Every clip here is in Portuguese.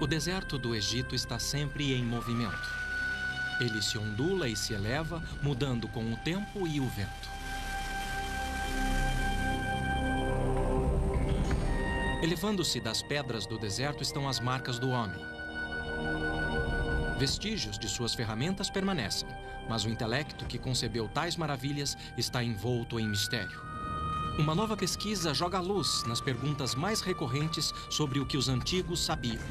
O deserto do Egito está sempre em movimento. Ele se ondula e se eleva, mudando com o tempo e o vento. Elevando-se das pedras do deserto estão as marcas do homem. Vestígios de suas ferramentas permanecem, mas o intelecto que concebeu tais maravilhas está envolto em mistério. Uma nova pesquisa joga luz nas perguntas mais recorrentes sobre o que os antigos sabiam.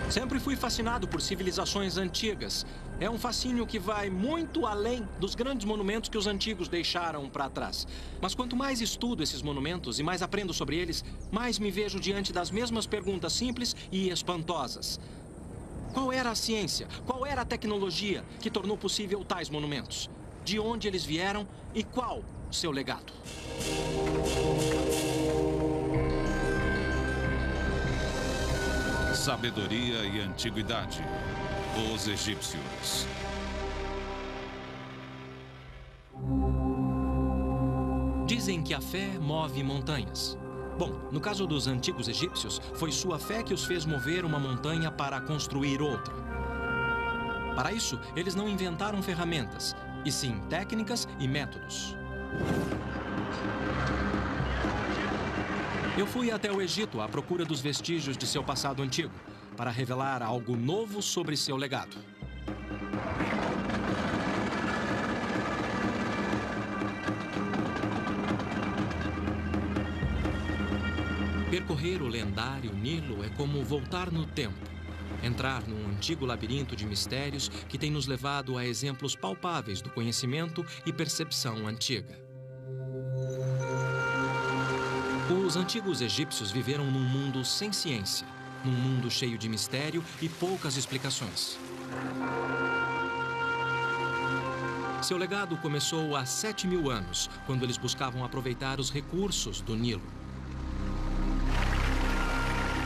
Sempre fui fascinado por civilizações antigas. É um fascínio que vai muito além dos grandes monumentos que os antigos deixaram para trás. Mas quanto mais estudo esses monumentos e mais aprendo sobre eles, mais me vejo diante das mesmas perguntas simples e espantosas. Qual era a ciência? Qual era a tecnologia que tornou possível tais monumentos? De onde eles vieram e qual seu legado? Sabedoria e antiguidade. Os egípcios. Dizem que a fé move montanhas. Bom, no caso dos antigos egípcios, foi sua fé que os fez mover uma montanha para construir outra. Para isso, eles não inventaram ferramentas, e sim técnicas e métodos. Eu fui até o Egito à procura dos vestígios de seu passado antigo, para revelar algo novo sobre seu legado. Percorrer o lendário Nilo é como voltar no tempo, entrar num antigo labirinto de mistérios que tem nos levado a exemplos palpáveis do conhecimento e percepção antiga. Os antigos egípcios viveram num mundo sem ciência, num mundo cheio de mistério e poucas explicações. Seu legado começou há 7.000 anos, quando eles buscavam aproveitar os recursos do Nilo.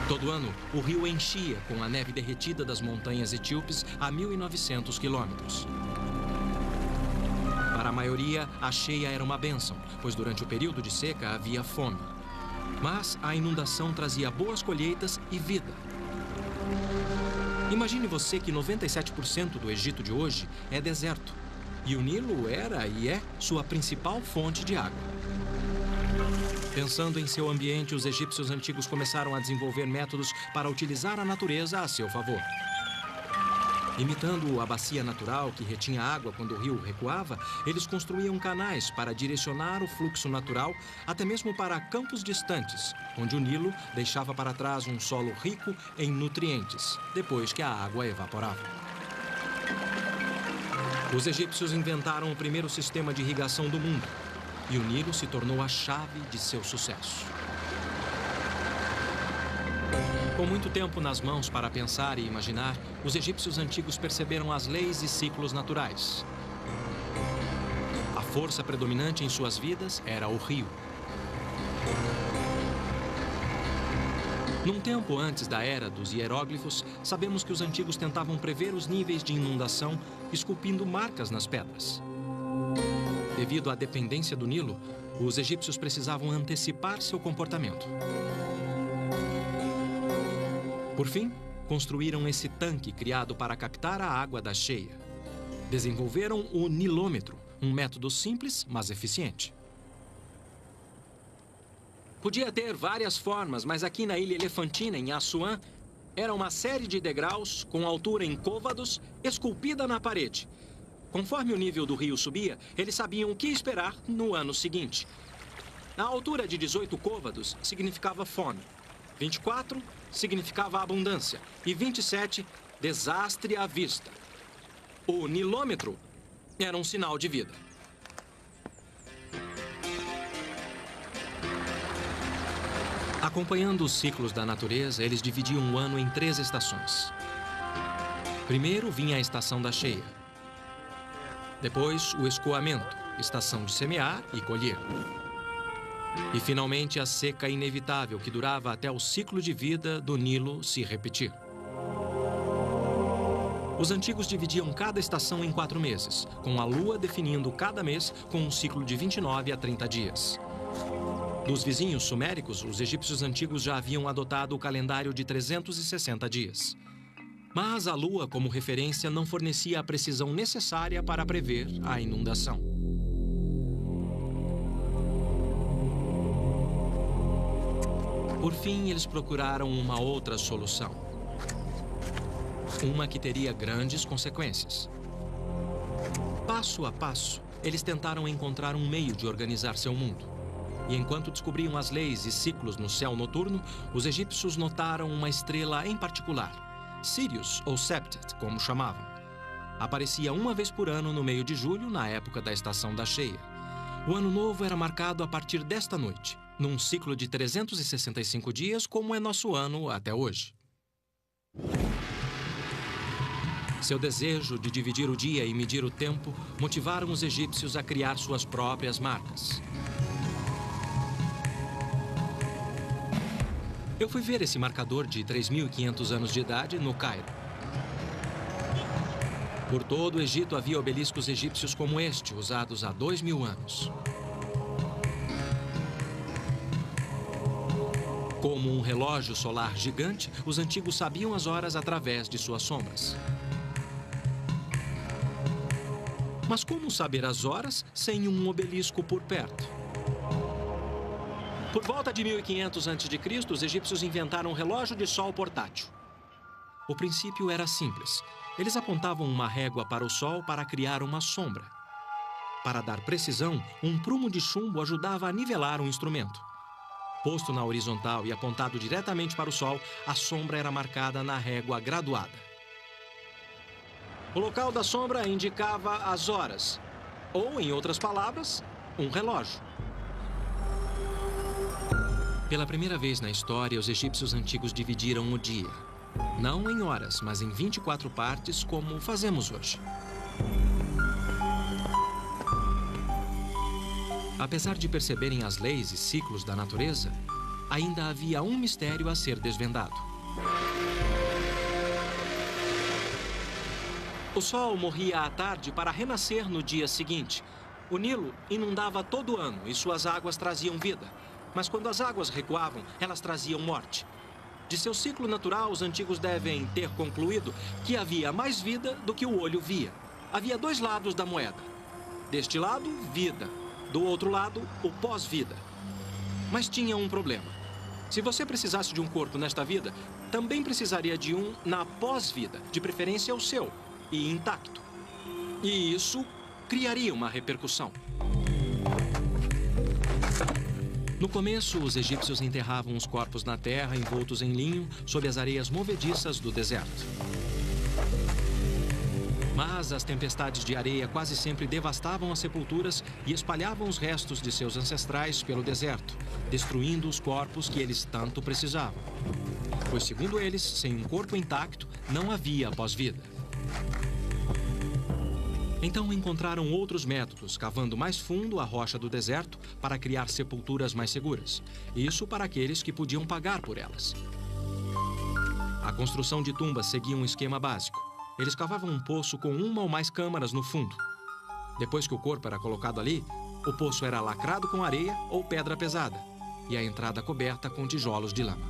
Todo ano, o rio enchia com a neve derretida das montanhas etíopes a 1.900 quilômetros. Para a maioria, a cheia era uma bênção, pois durante o período de seca havia fome. Mas a inundação trazia boas colheitas e vida. Imagine você que 97% do Egito de hoje é deserto. E o Nilo era e é sua principal fonte de água. Pensando em seu ambiente, os egípcios antigos começaram a desenvolver métodos para utilizar a natureza a seu favor. Imitando a bacia natural que retinha água quando o rio recuava, eles construíam canais para direcionar o fluxo natural até mesmo para campos distantes, onde o Nilo deixava para trás um solo rico em nutrientes, depois que a água evaporava. Os egípcios inventaram o primeiro sistema de irrigação do mundo, e o Nilo se tornou a chave de seu sucesso. Com muito tempo nas mãos para pensar e imaginar, os egípcios antigos perceberam as leis e ciclos naturais. A força predominante em suas vidas era o rio. Num tempo antes da era dos hieróglifos, sabemos que os antigos tentavam prever os níveis de inundação, esculpindo marcas nas pedras. Devido à dependência do Nilo, os egípcios precisavam antecipar seu comportamento. Por fim, construíram esse tanque criado para captar a água da cheia. Desenvolveram o nilômetro, um método simples, mas eficiente. Podia ter várias formas, mas aqui na Ilha Elefantina, em Assuã, era uma série de degraus com altura em côvados, esculpida na parede. Conforme o nível do rio subia, eles sabiam o que esperar no ano seguinte. A altura de 18 côvados significava fome, 24 significava abundância e 27, desastre à vista. O nilômetro era um sinal de vida. Acompanhando os ciclos da natureza, eles dividiam o ano em 3 estações. Primeiro vinha a estação da cheia. Depois, o escoamento, estação de semear e colher. E, finalmente, a seca inevitável, que durava até o ciclo de vida do Nilo se repetir. Os antigos dividiam cada estação em 4 meses, com a lua definindo cada mês com um ciclo de 29 a 30 dias. Dos vizinhos suméricos, os egípcios antigos já haviam adotado o calendário de 360 dias. Mas a lua, como referência, não fornecia a precisão necessária para prever a inundação. Por fim, eles procuraram uma outra solução. Uma que teria grandes consequências. Passo a passo, eles tentaram encontrar um meio de organizar seu mundo. E enquanto descobriam as leis e ciclos no céu noturno, os egípcios notaram uma estrela em particular, Sirius, ou Septet, como chamavam. Aparecia uma vez por ano no meio de julho, na época da estação da cheia. O ano novo era marcado a partir desta noite, num ciclo de 365 dias, como é nosso ano até hoje. Seu desejo de dividir o dia e medir o tempo motivaram os egípcios a criar suas próprias marcas. Eu fui ver esse marcador de 3.500 anos de idade no Cairo. Por todo o Egito havia obeliscos egípcios como este, usados há 2.000 anos. Como um relógio solar gigante, os antigos sabiam as horas através de suas sombras. Mas como saber as horas sem um obelisco por perto? Por volta de 1500 a.C., os egípcios inventaram um relógio de sol portátil. O princípio era simples. Eles apontavam uma régua para o sol para criar uma sombra. Para dar precisão, um prumo de chumbo ajudava a nivelar o instrumento. Posto na horizontal e apontado diretamente para o sol, a sombra era marcada na régua graduada. O local da sombra indicava as horas, ou, em outras palavras, um relógio. Pela primeira vez na história, os egípcios antigos dividiram o dia. Não em horas, mas em 24 partes, como fazemos hoje. Apesar de perceberem as leis e ciclos da natureza, ainda havia um mistério a ser desvendado. O sol morria à tarde para renascer no dia seguinte. O Nilo inundava todo ano e suas águas traziam vida. Mas quando as águas recuavam, elas traziam morte. De seu ciclo natural, os antigos devem ter concluído que havia mais vida do que o olho via. Havia dois lados da moeda. Deste lado, vida. Do outro lado, o pós-vida. Mas tinha um problema. Se você precisasse de um corpo nesta vida, também precisaria de um na pós-vida, de preferência o seu, e intacto. E isso criaria uma repercussão. No começo, os egípcios enterravam os corpos na terra, envoltos em linho, sob as areias movediças do deserto. Mas as tempestades de areia quase sempre devastavam as sepulturas e espalhavam os restos de seus ancestrais pelo deserto, destruindo os corpos que eles tanto precisavam. Pois, segundo eles, sem um corpo intacto, não havia pós-vida. Então encontraram outros métodos, cavando mais fundo a rocha do deserto para criar sepulturas mais seguras. Isso para aqueles que podiam pagar por elas. A construção de tumbas seguia um esquema básico. Eles cavavam um poço com uma ou mais câmaras no fundo. Depois que o corpo era colocado ali, o poço era lacrado com areia ou pedra pesada e a entrada coberta com tijolos de lama.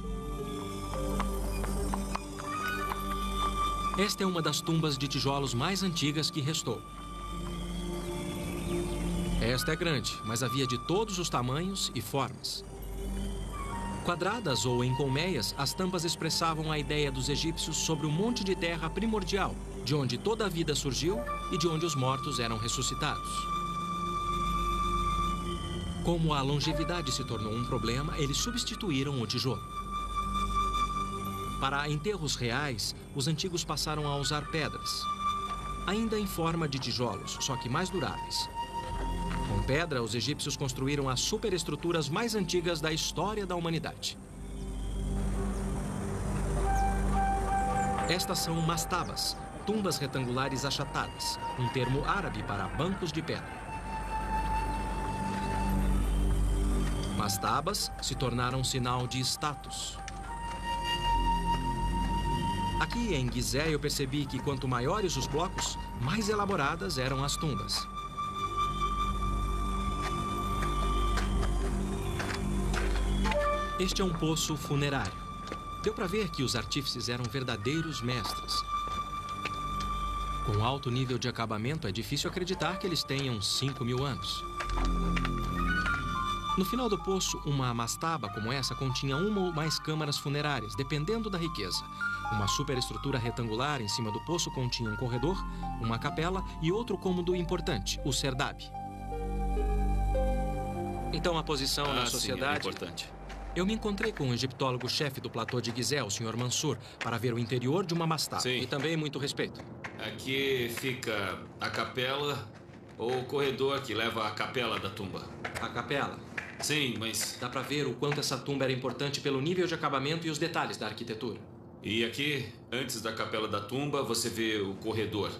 Esta é uma das tumbas de tijolos mais antigas que restou. Esta é grande, mas havia de todos os tamanhos e formas. Quadradas ou em colmeias, as tampas expressavam a ideia dos egípcios sobre o monte de terra primordial, de onde toda a vida surgiu e de onde os mortos eram ressuscitados. Como a longevidade se tornou um problema, eles substituíram o tijolo. Para enterros reais, os antigos passaram a usar pedras, ainda em forma de tijolos, só que mais duráveis. Com pedra, os egípcios construíram as superestruturas mais antigas da história da humanidade. Estas são mastabas, tumbas retangulares achatadas, um termo árabe para bancos de pedra. Mastabas se tornaram sinal de status. Aqui em Gizé eu percebi que quanto maiores os blocos, mais elaboradas eram as tumbas. Este é um poço funerário. Deu para ver que os artífices eram verdadeiros mestres. Com alto nível de acabamento, é difícil acreditar que eles tenham 5.000 anos. No final do poço, uma mastaba como essa continha uma ou mais câmaras funerárias, dependendo da riqueza. Uma superestrutura retangular em cima do poço continha um corredor, uma capela e outro cômodo importante, o serdab. Então, a posição na sociedade... Sim, é importante. Eu me encontrei com o egiptólogo-chefe do platô de Gizé, o Sr. Mansur, para ver o interior de uma mastaba. Sim. E também muito respeito. Aqui fica a capela ou o corredor que leva à capela da tumba. A capela. Sim, mas... Dá para ver o quanto essa tumba era importante pelo nível de acabamento e os detalhes da arquitetura. E aqui, antes da capela da tumba, você vê o corredor.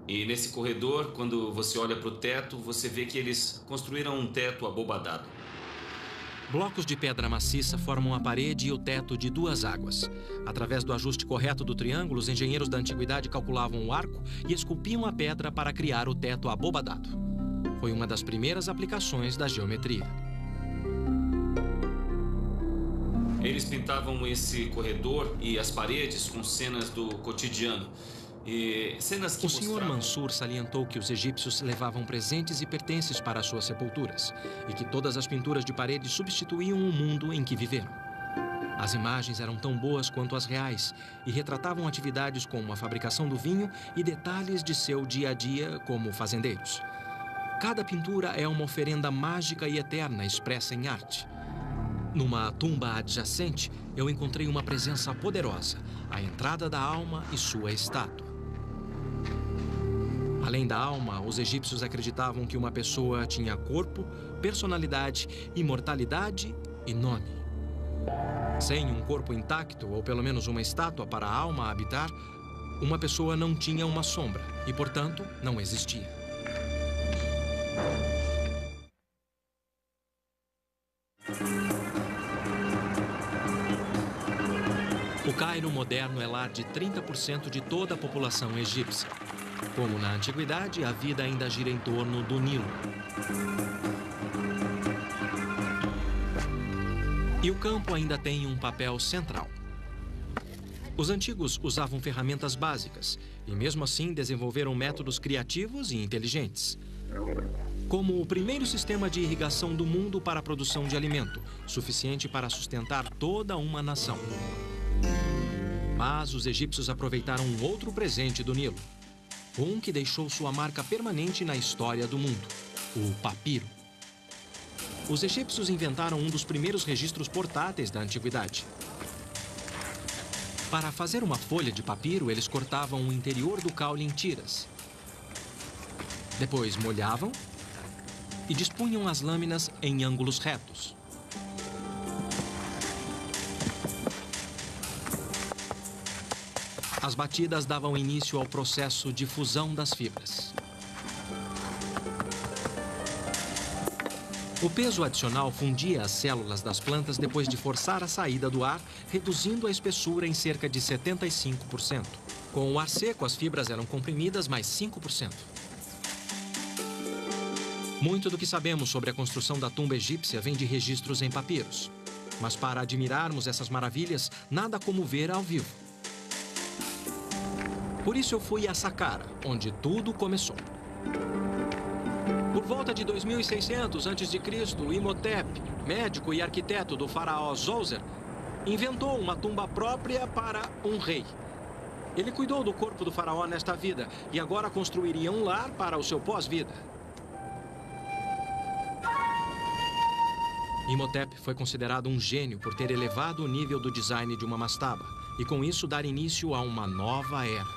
E nesse corredor, quando você olha para o teto, você vê que eles construíram um teto abobadado. Blocos de pedra maciça formam a parede e o teto de 2 águas. Através do ajuste correto do triângulo, os engenheiros da antiguidade calculavam o arco e esculpiam a pedra para criar o teto abobadado. Foi uma das primeiras aplicações da geometria. Eles pintavam esse corredor e as paredes com cenas do cotidiano. E cenas que O Sr. Mansur salientou que os egípcios levavam presentes e pertences para as suas sepulturas e que todas as pinturas de parede substituíam o mundo em que viveram. As imagens eram tão boas quanto as reais e retratavam atividades como a fabricação do vinho e detalhes de seu dia a dia como fazendeiros. Cada pintura é uma oferenda mágica e eterna expressa em arte. Numa tumba adjacente, eu encontrei uma presença poderosa, a entrada da alma e sua estátua. Além da alma, os egípcios acreditavam que uma pessoa tinha corpo, personalidade, imortalidade e nome. Sem um corpo intacto, ou pelo menos uma estátua para a alma habitar, uma pessoa não tinha uma sombra e, portanto, não existia. O Cairo moderno é lar de 30% de toda a população egípcia. Como na antiguidade, a vida ainda gira em torno do Nilo. E o campo ainda tem um papel central. Os antigos usavam ferramentas básicas e, mesmo assim, desenvolveram métodos criativos e inteligentes. Como o primeiro sistema de irrigação do mundo para a produção de alimento, suficiente para sustentar toda uma nação. Mas os egípcios aproveitaram um outro presente do Nilo. Um que deixou sua marca permanente na história do mundo, o papiro. Os egípcios inventaram um dos primeiros registros portáteis da antiguidade. Para fazer uma folha de papiro, eles cortavam o interior do caule em tiras. Depois molhavam e dispunham as lâminas em ângulos retos. As batidas davam início ao processo de fusão das fibras. O peso adicional fundia as células das plantas depois de forçar a saída do ar, reduzindo a espessura em cerca de 75%. Com o ar seco, as fibras eram comprimidas mais 5%. Muito do que sabemos sobre a construção da tumba egípcia vem de registros em papiros. Mas para admirarmos essas maravilhas, nada como ver ao vivo. Por isso eu fui a Saqqara, onde tudo começou. Por volta de 2600 a.C., Imhotep, médico e arquiteto do faraó Djoser, inventou uma tumba própria para um rei. Ele cuidou do corpo do faraó nesta vida e agora construiria um lar para o seu pós-vida. Imhotep foi considerado um gênio por ter elevado o nível do design de uma mastaba e, com isso, dar início a uma nova era.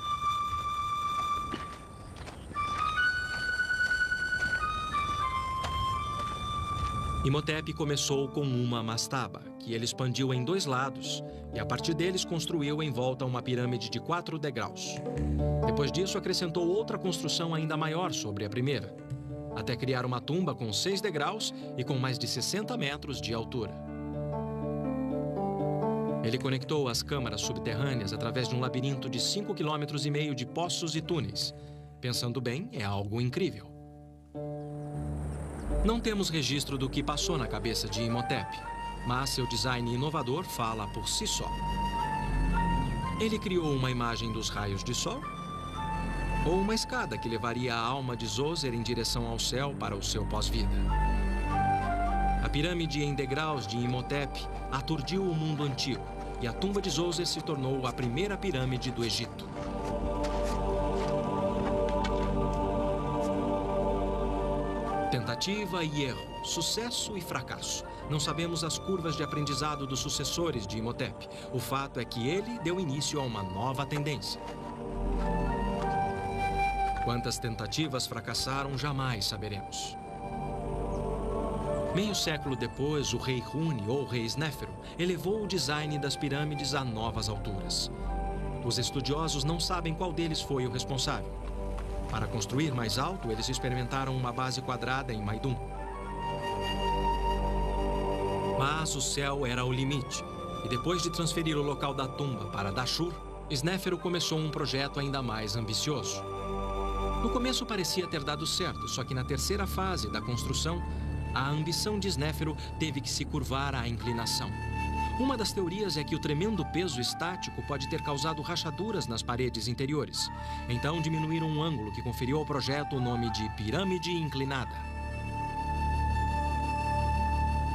Imhotep começou com uma mastaba, que ele expandiu em 2 lados, e a partir deles construiu em volta uma pirâmide de 4 degraus. Depois disso, acrescentou outra construção ainda maior sobre a primeira, até criar uma tumba com 6 degraus e com mais de 60 metros de altura. Ele conectou as câmaras subterrâneas através de um labirinto de 5,5 km de poços e túneis. Pensando bem, é algo incrível. Não temos registro do que passou na cabeça de Imhotep. mas seu design inovador fala por si só. Ele criou uma imagem dos raios de sol? Ou uma escada que levaria a alma de Zoser em direção ao céu para o seu pós-vida? A pirâmide em degraus de Imhotep aturdiu o mundo antigo, e a tumba de Zoser se tornou a primeira pirâmide do Egito. Tentativa e erro, sucesso e fracasso. Não sabemos as curvas de aprendizado dos sucessores de Imhotep. O fato é que ele deu início a uma nova tendência. Quantas tentativas fracassaram, jamais saberemos. Meio século depois, o rei Huni, ou rei Snéfero, elevou o design das pirâmides a novas alturas. Os estudiosos não sabem qual deles foi o responsável. Para construir mais alto, eles experimentaram uma base quadrada em Maidum. Mas o céu era o limite, e depois de transferir o local da tumba para Dashur, Snéfero começou um projeto ainda mais ambicioso. No começo parecia ter dado certo, só que na terceira fase da construção, a ambição de Snéfero teve que se curvar à inclinação. Uma das teorias é que o tremendo peso estático pode ter causado rachaduras nas paredes interiores. Então diminuíram um ângulo que conferiu ao projeto o nome de pirâmide inclinada.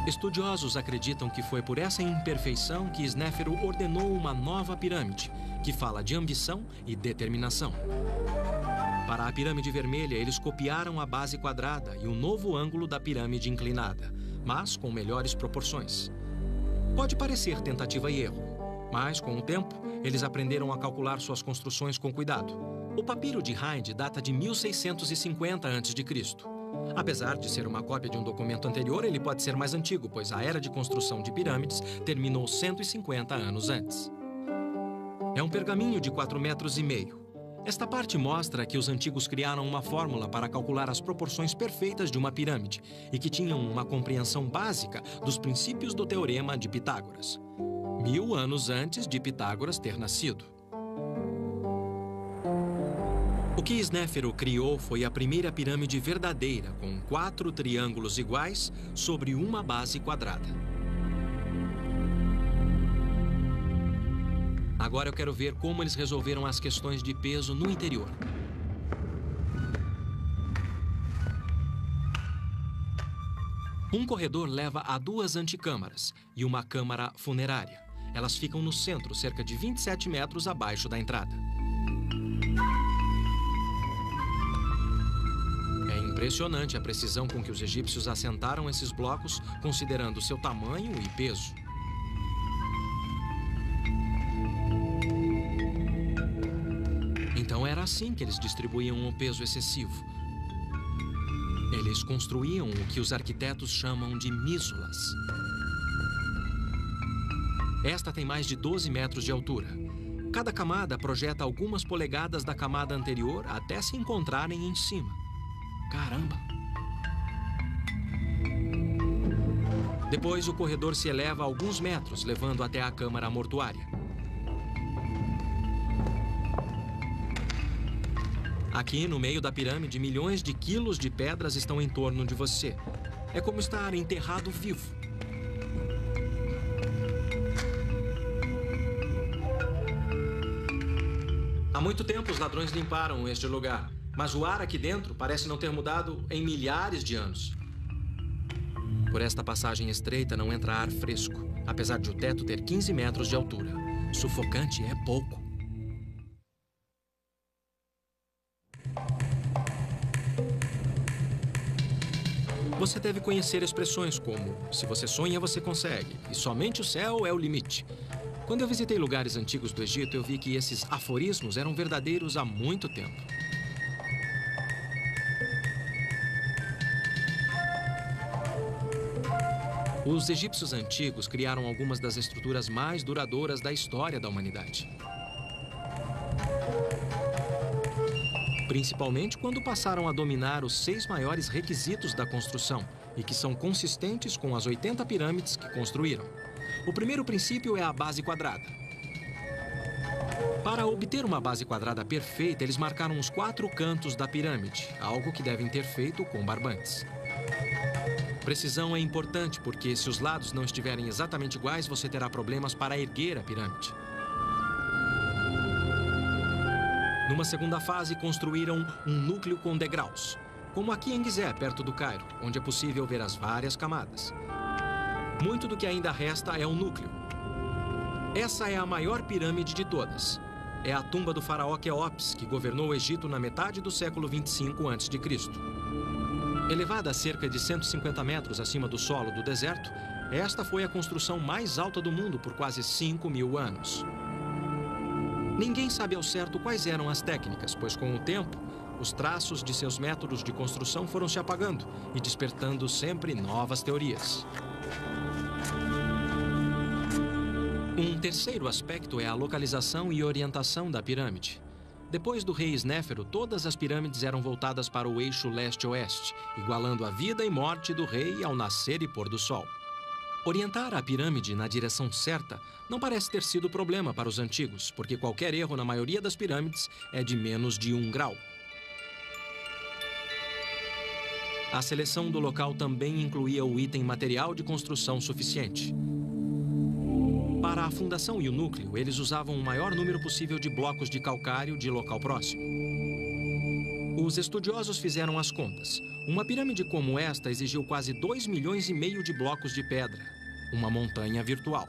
Estudiosos acreditam que foi por essa imperfeição que Snéfero ordenou uma nova pirâmide, que fala de ambição e determinação. Para a pirâmide vermelha, eles copiaram a base quadrada e o novo ângulo da pirâmide inclinada, mas com melhores proporções. Pode parecer tentativa e erro, mas com o tempo, eles aprenderam a calcular suas construções com cuidado. O papiro de Hind data de 1650 a.C. Apesar de ser uma cópia de um documento anterior, ele pode ser mais antigo, pois a era de construção de pirâmides terminou 150 anos antes. É um pergaminho de 4,5 metros. Esta parte mostra que os antigos criaram uma fórmula para calcular as proporções perfeitas de uma pirâmide e que tinham uma compreensão básica dos princípios do Teorema de Pitágoras. 1000 anos antes de Pitágoras ter nascido. O que Snéfero criou foi a primeira pirâmide verdadeira, com 4 triângulos iguais sobre uma base quadrada. Agora eu quero ver como eles resolveram as questões de peso no interior. Um corredor leva a 2 antecâmaras e uma câmara funerária. Elas ficam no centro, cerca de 27 metros abaixo da entrada. É impressionante a precisão com que os egípcios assentaram esses blocos, considerando seu tamanho e peso. Então era assim que eles distribuíam o peso excessivo. Eles construíam o que os arquitetos chamam de mísulas. Esta tem mais de 12 metros de altura. Cada camada projeta algumas polegadas da camada anterior até se encontrarem em cima. Caramba! Depois o corredor se eleva alguns metros, levando até a câmara mortuária. Aqui, no meio da pirâmide, milhões de quilos de pedras estão em torno de você. É como estar enterrado vivo. Há muito tempo os ladrões limparam este lugar, mas o ar aqui dentro parece não ter mudado em milhares de anos. Por esta passagem estreita não entra ar fresco, apesar de o teto ter 15 metros de altura. Sufocante é pouco. Você deve conhecer expressões como "se você sonha, você consegue" e "somente o céu é o limite". Quando eu visitei lugares antigos do Egito, eu vi que esses aforismos eram verdadeiros há muito tempo. Os egípcios antigos criaram algumas das estruturas mais duradouras da história da humanidade. Principalmente quando passaram a dominar os 6 maiores requisitos da construção e que são consistentes com as 80 pirâmides que construíram. O primeiro princípio é a base quadrada. Para obter uma base quadrada perfeita, eles marcaram os 4 cantos da pirâmide, algo que devem ter feito com barbantes. Precisão é importante porque, se os lados não estiverem exatamente iguais, você terá problemas para erguer a pirâmide. Numa segunda fase, construíram um núcleo com degraus, como aqui em Gizé, perto do Cairo, onde é possível ver as várias camadas. Muito do que ainda resta é o núcleo. Essa é a maior pirâmide de todas. É a tumba do faraó Quéops, que governou o Egito na metade do século 25 a.C. Elevada a cerca de 150 metros acima do solo do deserto, esta foi a construção mais alta do mundo por quase 5.000 anos. Ninguém sabe ao certo quais eram as técnicas, pois com o tempo, os traços de seus métodos de construção foram se apagando e despertando sempre novas teorias. Um terceiro aspecto é a localização e orientação da pirâmide. Depois do rei Snéfero, todas as pirâmides eram voltadas para o eixo leste-oeste, igualando a vida e morte do rei ao nascer e pôr do sol. Orientar a pirâmide na direção certa não parece ter sido problema para os antigos, porque qualquer erro na maioria das pirâmides é de menos de 1 grau. A seleção do local também incluía o item material de construção suficiente. Para a fundação e o núcleo, eles usavam o maior número possível de blocos de calcário de local próximo. Os estudiosos fizeram as contas. Uma pirâmide como esta exigiu quase 2,5 milhões de blocos de pedra, uma montanha virtual.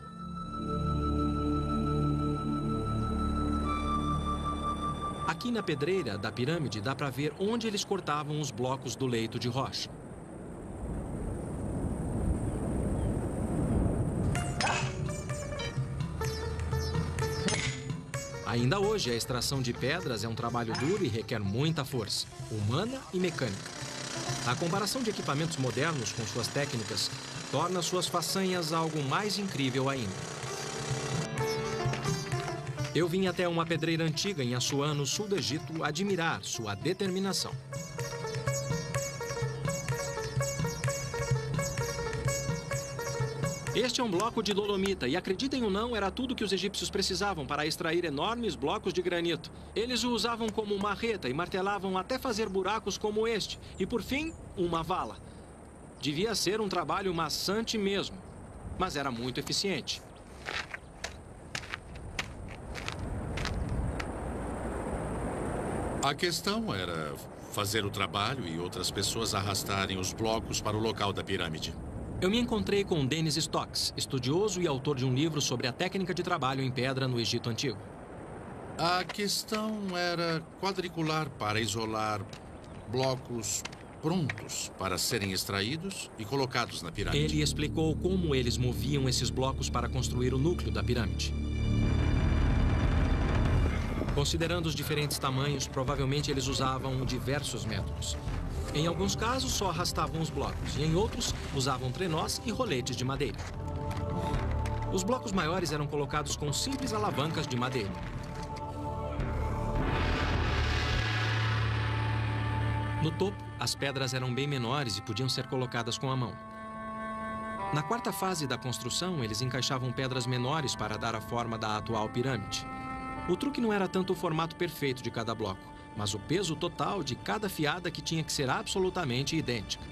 Aqui na pedreira da pirâmide dá para ver onde eles cortavam os blocos do leito de rocha. Ainda hoje, a extração de pedras é um trabalho duro e requer muita força, humana e mecânica. A comparação de equipamentos modernos com suas técnicas torna suas façanhas algo mais incrível ainda. Eu vim até uma pedreira antiga em Assuã, no sul do Egito, admirar sua determinação. Este é um bloco de dolomita e, acreditem ou não, era tudo que os egípcios precisavam para extrair enormes blocos de granito. Eles o usavam como marreta e martelavam até fazer buracos como este. E, por fim, uma vala. Devia ser um trabalho maçante mesmo, mas era muito eficiente. A questão era fazer o trabalho e outras pessoas arrastarem os blocos para o local da pirâmide. Eu me encontrei com Dennis Stocks, estudioso e autor de um livro sobre a técnica de trabalho em pedra no Egito Antigo. A questão era quadricular para isolar blocos prontos para serem extraídos e colocados na pirâmide. Ele explicou como eles moviam esses blocos para construir o núcleo da pirâmide. Considerando os diferentes tamanhos, provavelmente eles usavam diversos métodos. Em alguns casos, só arrastavam os blocos, e em outros, usavam trenós e roletes de madeira. Os blocos maiores eram colocados com simples alavancas de madeira. No topo, as pedras eram bem menores e podiam ser colocadas com a mão. Na quarta fase da construção, eles encaixavam pedras menores para dar a forma da atual pirâmide. O truque não era tanto o formato perfeito de cada bloco, mas o peso total de cada fiada, que tinha que ser absolutamente idêntica.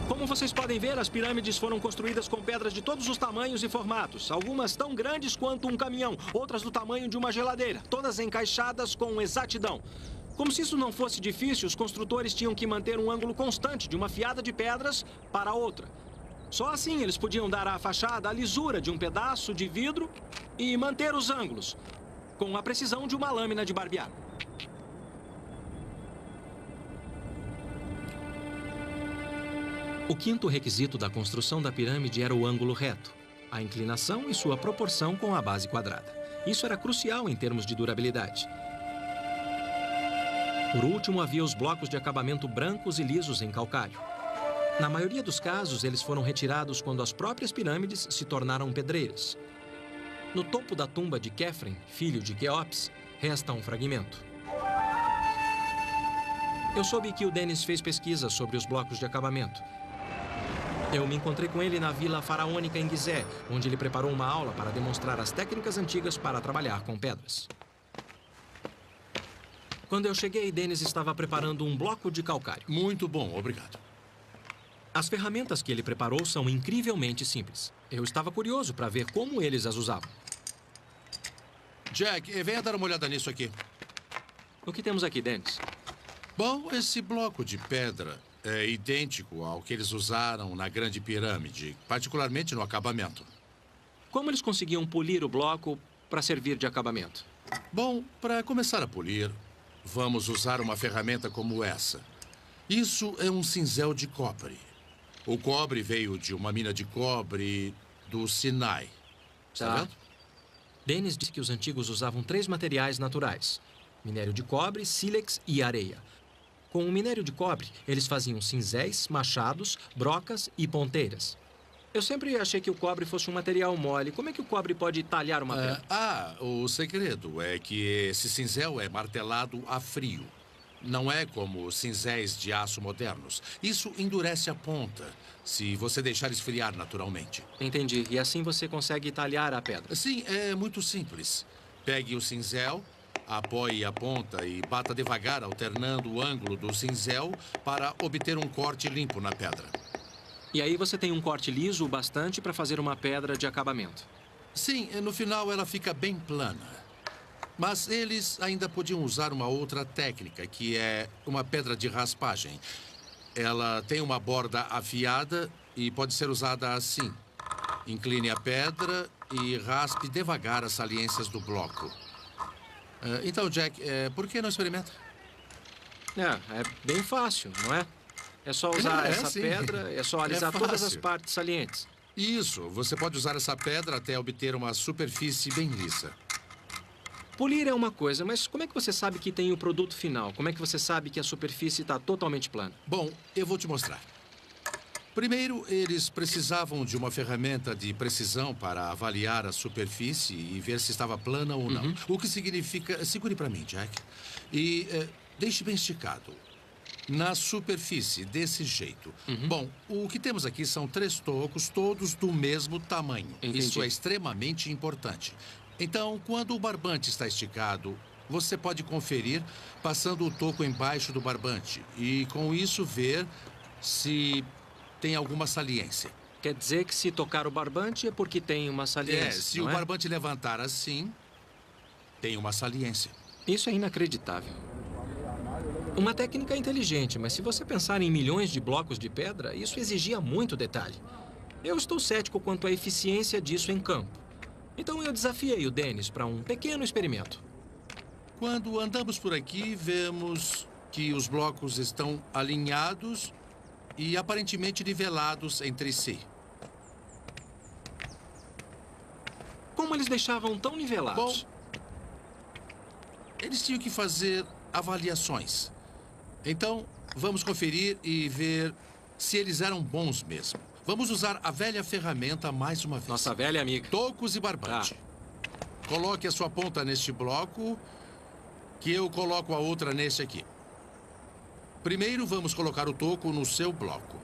Como vocês podem ver, as pirâmides foram construídas com pedras de todos os tamanhos e formatos. Algumas tão grandes quanto um caminhão, outras do tamanho de uma geladeira, todas encaixadas com exatidão. Como se isso não fosse difícil, os construtores tinham que manter um ângulo constante de uma fiada de pedras para outra. Só assim eles podiam dar à fachada a lisura de um pedaço de vidro e manter os ângulos, com a precisão de uma lâmina de barbear. O quinto requisito da construção da pirâmide era o ângulo reto, a inclinação e sua proporção com a base quadrada. Isso era crucial em termos de durabilidade. Por último, havia os blocos de acabamento brancos e lisos em calcário. Na maioria dos casos, eles foram retirados quando as próprias pirâmides se tornaram pedreiras. No topo da tumba de Khefren, filho de Quéops, resta um fragmento. Eu soube que o Dennis fez pesquisas sobre os blocos de acabamento. Eu me encontrei com ele na Vila Faraônica em Gizé, onde ele preparou uma aula para demonstrar as técnicas antigas para trabalhar com pedras. Quando eu cheguei, Dennis estava preparando um bloco de calcário. Muito bom, obrigado. As ferramentas que ele preparou são incrivelmente simples. Eu estava curioso para ver como eles as usavam. Jack, venha dar uma olhada nisso aqui. O que temos aqui, Dennis? Bom, esse bloco de pedra é idêntico ao que eles usaram na Grande Pirâmide, particularmente no acabamento. Como eles conseguiam polir o bloco para servir de acabamento? Bom, para começar a polir, vamos usar uma ferramenta como essa. Isso é um cinzel de cobre. O cobre veio de uma mina de cobre do Sinai. Está vendo? Dennis disse que os antigos usavam 3 materiais naturais: minério de cobre, sílex e areia. Com o minério de cobre, eles faziam cinzéis, machados, brocas e ponteiras. Eu sempre achei que o cobre fosse um material mole. Como é que o cobre pode talhar uma pedra? O segredo é que esse cinzel é martelado a frio. Não é como os cinzéis de aço modernos. Isso endurece a ponta, se você deixar esfriar naturalmente. Entendi. E assim você consegue talhar a pedra? Sim, é muito simples. Pegue o cinzel, apoie a ponta e bata devagar, alternando o ângulo do cinzel para obter um corte limpo na pedra. E aí você tem um corte liso o bastante para fazer uma pedra de acabamento. Sim, no final ela fica bem plana. Mas eles ainda podiam usar uma outra técnica, que é uma pedra de raspagem. Ela tem uma borda afiada e pode ser usada assim. Incline a pedra e raspe devagar as saliências do bloco. Então, Jack, por que não experimenta? É bem fácil, não é? É só usar essa sim. pedra, é só alisar todas as fácil. partes salientes. Isso, você pode usar essa pedra até obter uma superfície bem lisa. Polir é uma coisa, mas como é que você sabe que tem o produto final? Como é que você sabe que a superfície está totalmente plana? Bom, eu vou te mostrar. Primeiro, eles precisavam de uma ferramenta de precisão para avaliar a superfície e ver se estava plana ou não. O que significa... Segure para mim, Jack. E deixe bem esticado. Na superfície, desse jeito. Bom, o que temos aqui são 3 tocos, todos do mesmo tamanho. Entendi. Isso é extremamente importante. Então, quando o barbante está esticado, você pode conferir passando o toco embaixo do barbante e, com isso, ver se tem alguma saliência. Quer dizer que se tocar o barbante é porque tem uma saliência, Se não o é? barbante levantar assim, tem uma saliência. Isso é inacreditável. Uma técnica inteligente, mas se você pensar em milhões de blocos de pedra, isso exigia muito detalhe. Eu estou cético quanto à eficiência disso em campo. Então eu desafiei o Dennis para um pequeno experimento. Quando andamos por aqui, vemos que os blocos estão alinhados e aparentemente nivelados entre si. Como eles deixavam tão nivelados? Bom, eles tinham que fazer avaliações. Então, vamos conferir e ver se eles eram bons mesmo. Vamos usar a velha ferramenta mais uma vez. Nossa velha amiga. Tocos e barbante. Coloque a sua ponta neste bloco, que eu coloco a outra neste aqui. Primeiro, vamos colocar o toco no seu bloco.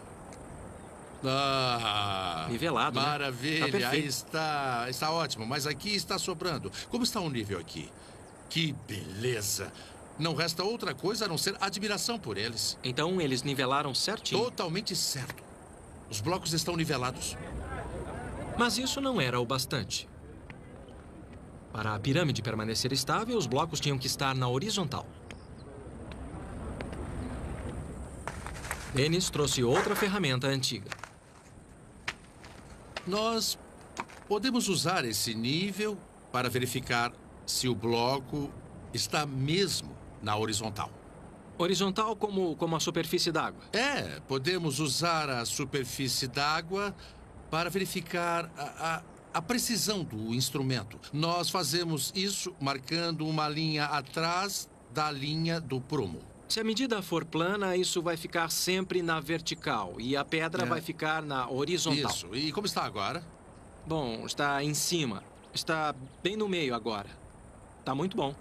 Nivelado, né? Maravilha, Tá perfeito. aí está. Está ótimo, mas aqui está sobrando. Como está o nível aqui? Que beleza! Não resta outra coisa a não ser admiração por eles. Então eles nivelaram certinho. Totalmente certo. Os blocos estão nivelados. Mas isso não era o bastante. Para a pirâmide permanecer estável, os blocos tinham que estar na horizontal. Dennis trouxe outra ferramenta antiga. Nós podemos usar esse nível para verificar se o bloco está mesmo na horizontal. Horizontal como a superfície d'água. Podemos usar a superfície d'água para verificar a precisão do instrumento. Nós fazemos isso marcando uma linha atrás da linha do prumo. Se a medida for plana, isso vai ficar sempre na vertical e a pedra vai ficar na horizontal. Isso. E como está agora? Bom, está em cima. Está bem no meio agora. Tá muito bom.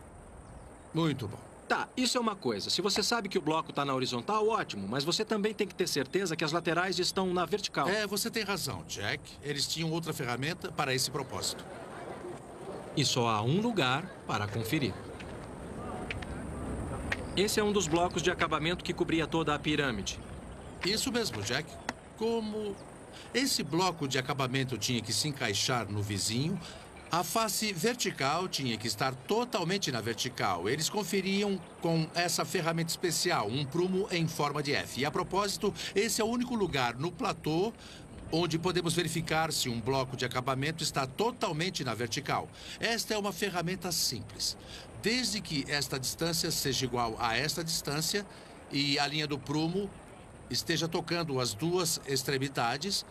Muito bom. Tá, isso é uma coisa. Se você sabe que o bloco está na horizontal, ótimo. Mas você também tem que ter certeza que as laterais estão na vertical. Você tem razão, Jack. Eles tinham outra ferramenta para esse propósito. E só há um lugar para conferir. Esse é um dos blocos de acabamento que cobria toda a pirâmide. Isso mesmo, Jack. como esse bloco de acabamento tinha que se encaixar no vizinho, a face vertical tinha que estar totalmente na vertical. Eles conferiam com essa ferramenta especial, um prumo em forma de F. E, a propósito, esse é o único lugar no platô onde podemos verificar se um bloco de acabamento está totalmente na vertical. Esta é uma ferramenta simples. Desde que esta distância seja igual a esta distância e a linha do prumo esteja tocando as duas extremidades,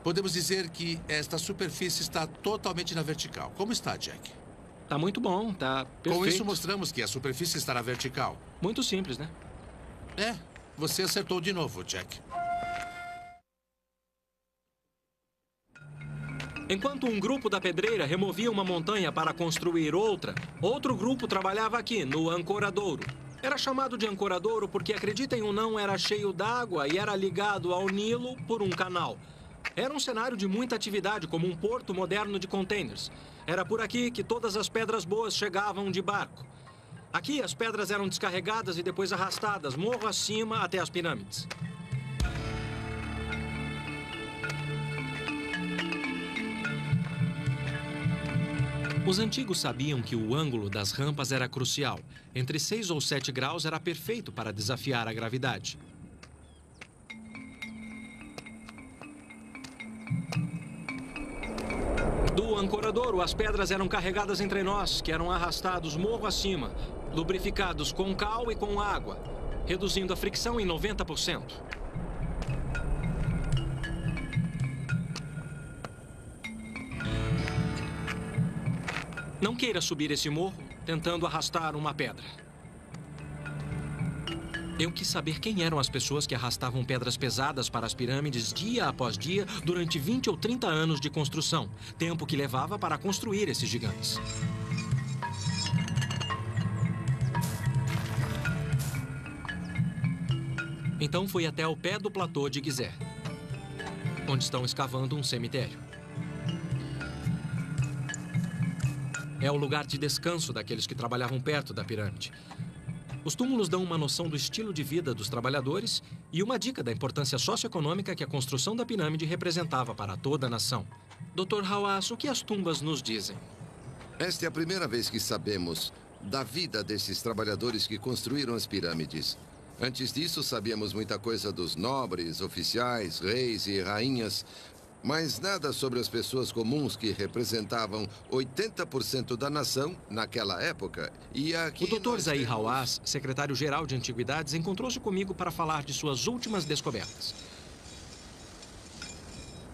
podemos dizer que esta superfície está totalmente na vertical. Como está, Jack? Tá muito bom, tá perfeito. Com isso, mostramos que a superfície está na vertical. Muito simples, né? É, você acertou de novo, Jack. Enquanto um grupo da pedreira removia uma montanha para construir outra, outro grupo trabalhava aqui, no ancoradouro. Era chamado de ancoradouro porque, acreditem ou não, era cheio d'água e era ligado ao Nilo por um canal. Era um cenário de muita atividade, como um porto moderno de containers. Era por aqui que todas as pedras boas chegavam de barco. Aqui, as pedras eram descarregadas e depois arrastadas morro acima até as pirâmides. Os antigos sabiam que o ângulo das rampas era crucial. Entre 6 ou 7 graus era perfeito para desafiar a gravidade. Do ancoradouro, as pedras eram carregadas em trenós, que eram arrastados morro acima, lubrificados com cal e com água, reduzindo a fricção em 90%. Não queira subir esse morro tentando arrastar uma pedra. Eu quis saber quem eram as pessoas que arrastavam pedras pesadas para as pirâmides dia após dia durante 20 ou 30 anos de construção, tempo que levava para construir esses gigantes. Então fui até o pé do platô de Gizeh, onde estão escavando um cemitério. É o lugar de descanso daqueles que trabalhavam perto da pirâmide. Os túmulos dão uma noção do estilo de vida dos trabalhadores e uma dica da importância socioeconômica que a construção da pirâmide representava para toda a nação. Dr. Hawass, o que as tumbas nos dizem? Esta é a primeira vez que sabemos da vida desses trabalhadores que construíram as pirâmides. Antes disso, sabíamos muita coisa dos nobres, oficiais, reis e rainhas, mas nada sobre as pessoas comuns que representavam 80% da nação naquela época. E aqui o Dr. Zahi Hawass, secretário-geral de Antiguidades, encontrou-se comigo para falar de suas últimas descobertas.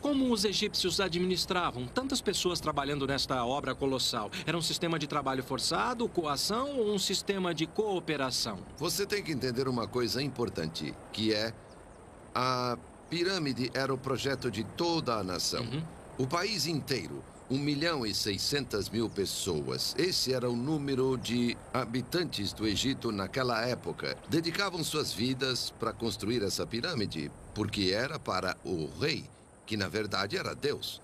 Como os egípcios administravam tantas pessoas trabalhando nesta obra colossal? Era um sistema de trabalho forçado, coação ou um sistema de cooperação? Você tem que entender uma coisa importante, que é a pirâmide era o projeto de toda a nação. O país inteiro, 1.600.000 pessoas. Esse era o número de habitantes do Egito naquela época. Dedicavam suas vidas para construir essa pirâmide, porque era para o rei, que na verdade era Deus.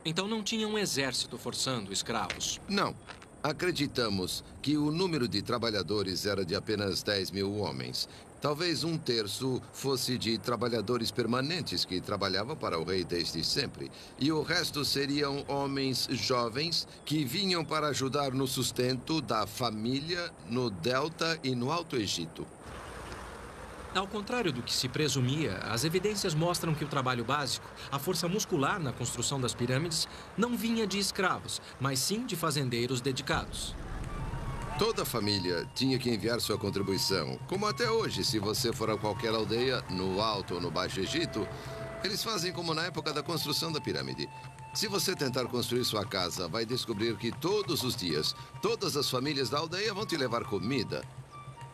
Então não tinha um exército forçando escravos? Não. Acreditamos que o número de trabalhadores era de apenas 10.000 homens. Talvez um terço fosse de trabalhadores permanentes que trabalhavam para o rei desde sempre. E o resto seriam homens jovens que vinham para ajudar no sustento da família no Delta e no Alto Egito. Ao contrário do que se presumia, as evidências mostram que o trabalho básico, a força muscular na construção das pirâmides, não vinha de escravos, mas sim de fazendeiros dedicados. Toda a família tinha que enviar sua contribuição. Como até hoje, se você for a qualquer aldeia, no Alto ou no Baixo Egito, eles fazem como na época da construção da pirâmide. Se você tentar construir sua casa, vai descobrir que todos os dias, todas as famílias da aldeia vão te levar comida.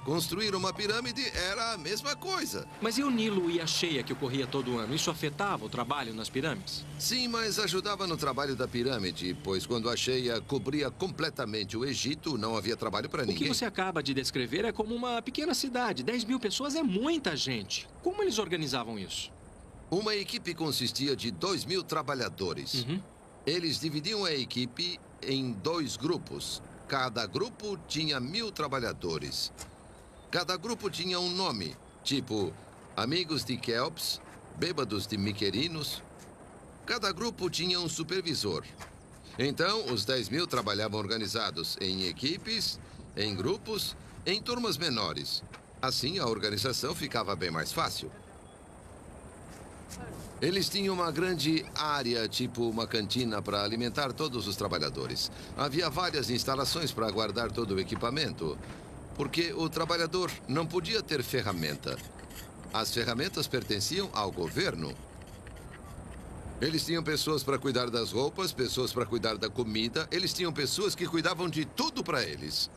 Construir uma pirâmide era a mesma coisa. Mas e o Nilo e a cheia que ocorria todo ano? Isso afetava o trabalho nas pirâmides? Sim, mas ajudava no trabalho da pirâmide, pois quando a cheia cobria completamente o Egito, não havia trabalho para ninguém. O que você acaba de descrever é como uma pequena cidade. 10.000 pessoas é muita gente. Como eles organizavam isso? Uma equipe consistia de 2.000 trabalhadores. Eles dividiam a equipe em 2 grupos. Cada grupo tinha 1.000 trabalhadores. Cada grupo tinha um nome, tipo Amigos de Quéops, bêbados de miquerinos. Cada grupo tinha um supervisor. Então, os 10.000 trabalhavam organizados em equipes, em grupos, em turmas menores. Assim, a organização ficava bem mais fácil. Eles tinham uma grande área, tipo uma cantina, para alimentar todos os trabalhadores. Havia várias instalações para guardar todo o equipamento, porque o trabalhador não podia ter ferramenta. As ferramentas pertenciam ao governo. Eles tinham pessoas para cuidar das roupas, pessoas para cuidar da comida. Eles tinham pessoas que cuidavam de tudo para eles.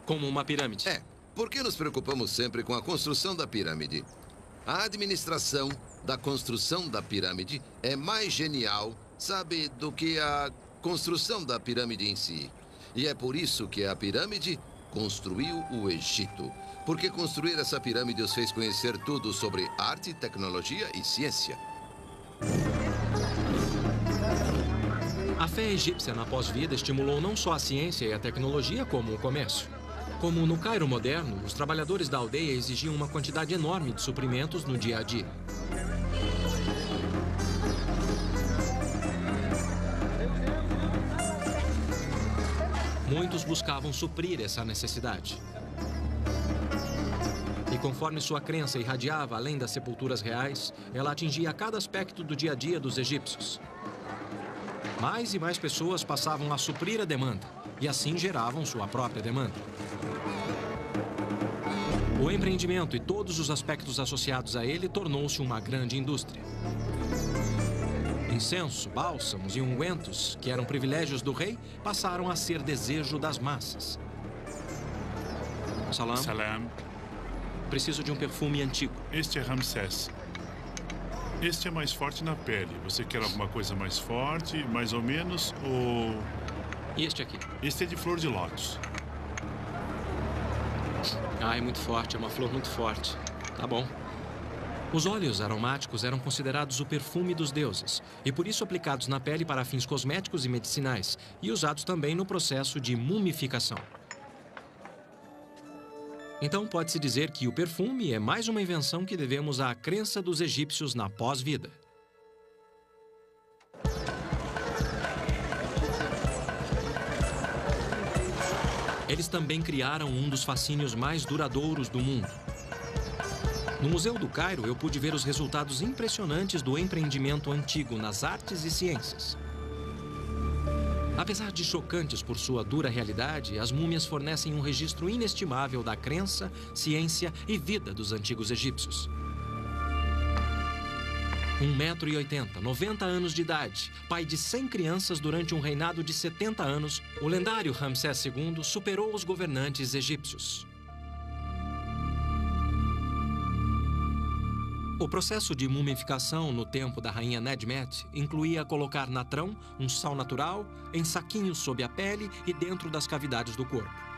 Como uma pirâmide. É, porque nos preocupamos sempre com a construção da pirâmide. A administração da construção da pirâmide é mais genial, sabe, do que a construção da pirâmide em si. E é por isso que a pirâmide construiu o Egito. Porque construir essa pirâmide os fez conhecer tudo sobre arte, tecnologia e ciência. A fé egípcia na pós-vida estimulou não só a ciência e a tecnologia, como o comércio. Como no Cairo moderno, os trabalhadores da aldeia exigiam uma quantidade enorme de suprimentos no dia a dia. Muitos buscavam suprir essa necessidade. E conforme sua crença irradiava além das sepulturas reais, ela atingia cada aspecto do dia a dia dos egípcios. Mais e mais pessoas passavam a suprir a demanda, e assim geravam sua própria demanda. O empreendimento e todos os aspectos associados a ele tornou-se uma grande indústria. Incenso, bálsamos e ungüentos, que eram privilégios do rei, passaram a ser desejo das massas. Salam. Salam. Preciso de um perfume antigo. Este é Ramsés. Este é mais forte na pele. Você quer alguma coisa mais forte, mais ou menos, ou... E este aqui? Este é de flor de lótus. Ah, é muito forte, é uma flor muito forte. Tá bom. Os óleos aromáticos eram considerados o perfume dos deuses e por isso aplicados na pele para fins cosméticos e medicinais e usados também no processo de mumificação. Então pode-se dizer que o perfume é mais uma invenção que devemos à crença dos egípcios na pós-vida. Eles também criaram um dos fascínios mais duradouros do mundo. No Museu do Cairo, eu pude ver os resultados impressionantes do empreendimento antigo nas artes e ciências. Apesar de chocantes por sua dura realidade, as múmias fornecem um registro inestimável da crença, ciência e vida dos antigos egípcios. 1,80 m, 90 anos de idade, pai de 100 crianças durante um reinado de 70 anos, o lendário Ramsés II superou os governantes egípcios. O processo de mumificação no tempo da rainha Nedmet incluía colocar natrão, um sal natural, em saquinhos sob a pele e dentro das cavidades do corpo.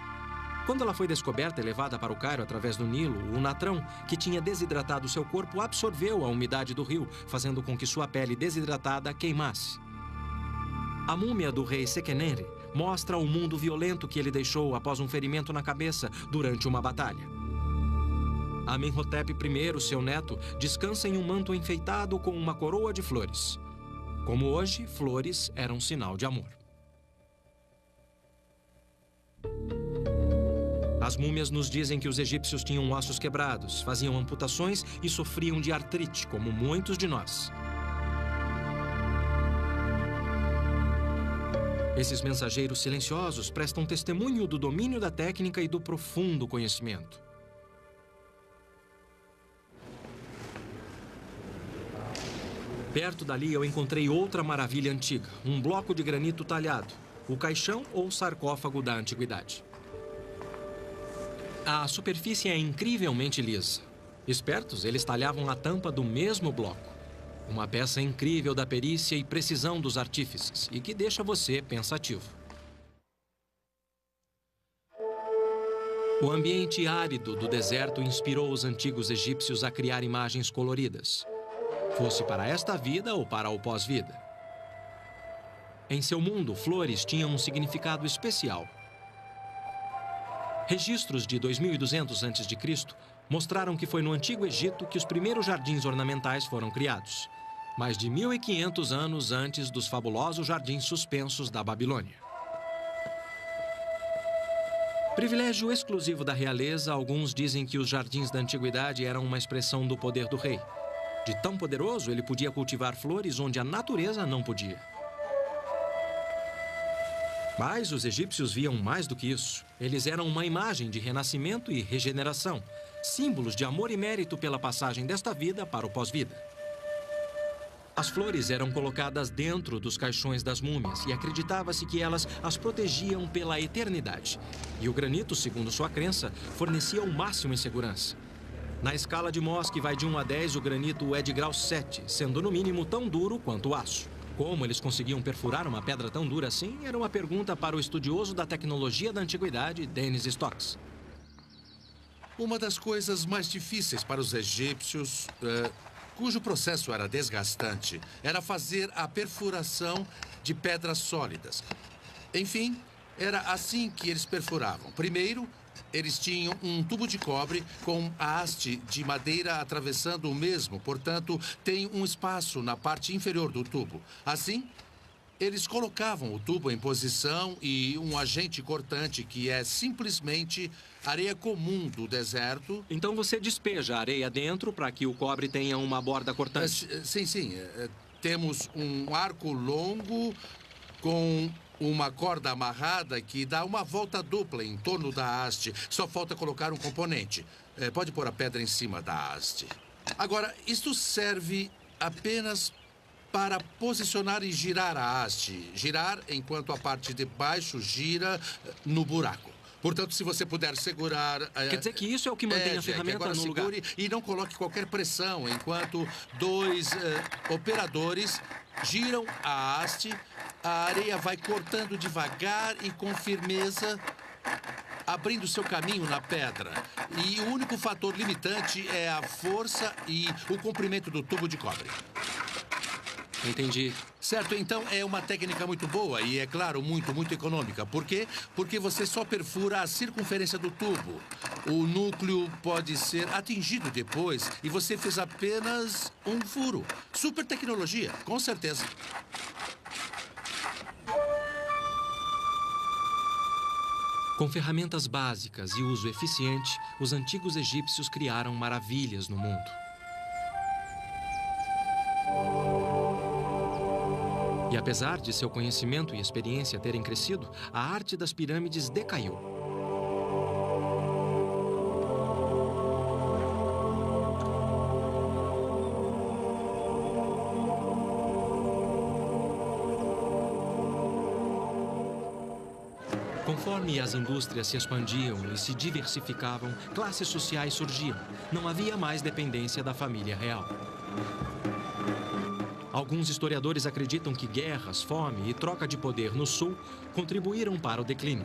Quando ela foi descoberta e levada para o Cairo através do Nilo, o natrão, que tinha desidratado seu corpo, absorveu a umidade do rio, fazendo com que sua pele desidratada queimasse. A múmia do rei Sequenenre mostra o mundo violento que ele deixou após um ferimento na cabeça durante uma batalha. Amenhotep I, seu neto, descansa em um manto enfeitado com uma coroa de flores. Como hoje, flores eram sinal de amor. As múmias nos dizem que os egípcios tinham ossos quebrados, faziam amputações e sofriam de artrite, como muitos de nós. Esses mensageiros silenciosos prestam testemunho do domínio da técnica e do profundo conhecimento. Perto dali eu encontrei outra maravilha antiga, um bloco de granito talhado, o caixão ou sarcófago da antiguidade. A superfície é incrivelmente lisa. Espertos, eles talhavam a tampa do mesmo bloco. Uma peça incrível da perícia e precisão dos artífices e que deixa você pensativo. O ambiente árido do deserto inspirou os antigos egípcios a criar imagens coloridas, fosse para esta vida ou para o pós-vida. Em seu mundo, flores tinham um significado especial. Registros de 2200 a.C. mostraram que foi no Antigo Egito que os primeiros jardins ornamentais foram criados, mais de 1.500 anos antes dos fabulosos jardins suspensos da Babilônia. Privilégio exclusivo da realeza, alguns dizem que os jardins da antiguidade eram uma expressão do poder do rei. De tão poderoso, ele podia cultivar flores onde a natureza não podia. Mas os egípcios viam mais do que isso. Eles eram uma imagem de renascimento e regeneração, símbolos de amor e mérito pela passagem desta vida para o pós-vida. As flores eram colocadas dentro dos caixões das múmias e acreditava-se que elas as protegiam pela eternidade. E o granito, segundo sua crença, fornecia o máximo em segurança. Na escala de Mohs, que vai de 1 a 10, o granito é de grau 7, sendo no mínimo tão duro quanto o aço. Como eles conseguiam perfurar uma pedra tão dura assim, era uma pergunta para o estudioso da tecnologia da antiguidade, Dennis Stocks. Uma das coisas mais difíceis para os egípcios, cujo processo era desgastante, era fazer a perfuração de pedras sólidas. Enfim, era assim que eles perfuravam. Primeiro, eles tinham um tubo de cobre com a haste de madeira atravessando o mesmo, portanto, tem um espaço na parte inferior do tubo. Assim, eles colocavam o tubo em posição e um agente cortante, que é simplesmente areia comum do deserto. Então você despeja a areia dentro para que o cobre tenha uma borda cortante? Sim. Temos um arco longo com uma corda amarrada que dá uma volta dupla em torno da haste. Só falta colocar um componente. Pode pôr a pedra em cima da haste. Agora, isto serve apenas para posicionar e girar a haste. Girar enquanto a parte de baixo gira no buraco. Portanto, se você puder segurar... Quer dizer que isso é o que mantém a ferramenta no lugar. E não coloque qualquer pressão enquanto dois operadores giram a haste. A areia vai cortando devagar e com firmeza, abrindo seu caminho na pedra. E o único fator limitante é a força e o comprimento do tubo de cobre. Entendi. Certo, então é uma técnica muito boa e, é claro, muito econômica. Por quê? Porque você só perfura a circunferência do tubo. O núcleo pode ser atingido depois e você fez apenas um furo. Super tecnologia, com certeza. Com ferramentas básicas e uso eficiente, os antigos egípcios criaram maravilhas no mundo. E apesar de seu conhecimento e experiência terem crescido, a arte das pirâmides decaiu. Conforme as indústrias se expandiam e se diversificavam, classes sociais surgiam. Não havia mais dependência da família real. Alguns historiadores acreditam que guerras, fome e troca de poder no sul contribuíram para o declínio.